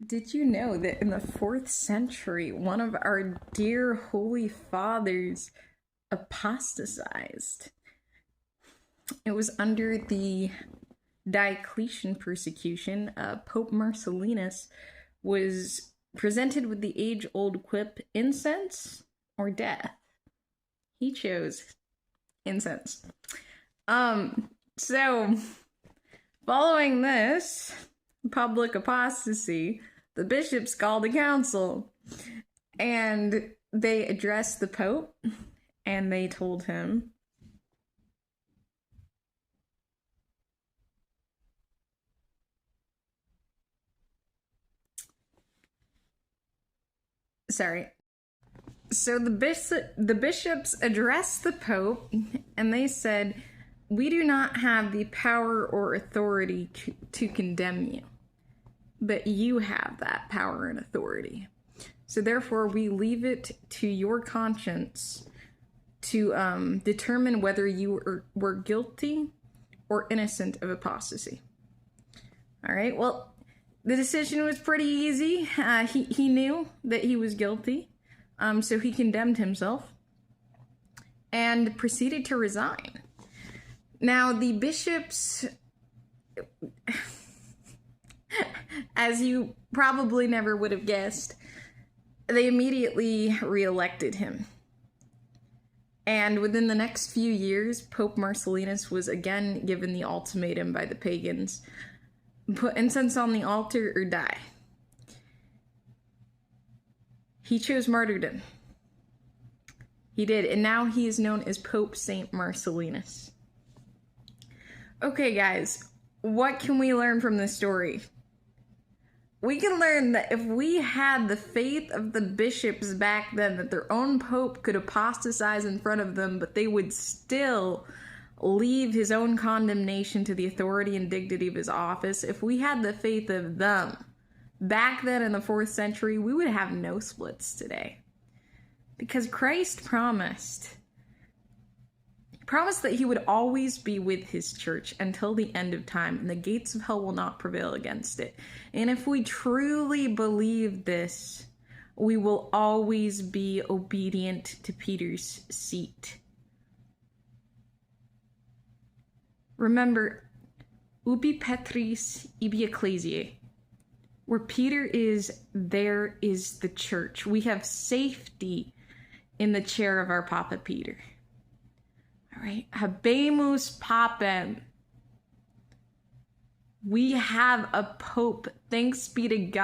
Did you know that in the 4th century, one of our dear holy fathers apostatized? It was under the Diocletian persecution. Pope Marcellinus was presented with the age-old quip, incense or death. He chose incense. So, following this public apostasy, the bishops called a council and they addressed the Pope and they told him, So the bishops addressed the Pope and they said, we do not have the power or authority to condemn you, but you have that power and authority. So therefore, we leave it to your conscience to determine whether you were guilty or innocent of apostasy. All right, well, the decision was pretty easy. He knew that he was guilty, so he condemned himself and proceeded to resign. Now, the bishops, as you probably never would have guessed, they immediately re-elected him. And within the next few years, Pope Marcellinus was again given the ultimatum by the pagans: put incense on the altar or die. He chose martyrdom. He did, and now he is known as Pope Saint Marcellinus. Okay, guys, what can we learn from this story? We can learn that if we had the faith of the bishops back then, that their own pope could apostatize in front of them, but they would still leave his own condemnation to the authority and dignity of his office. If we had the faith of them back then in the 4th century, we would have no splits today. Because Christ promised that he would always be with his church until the end of time, and the gates of hell will not prevail against it. And if we truly believe this, we will always be obedient to Peter's seat. Remember, Ubi Petrus, Ibi Ecclesiae. Where Peter is, there is the church. We have safety in the chair of our Papa Peter. All right, habemus papem. We have a pope. Thanks be to God.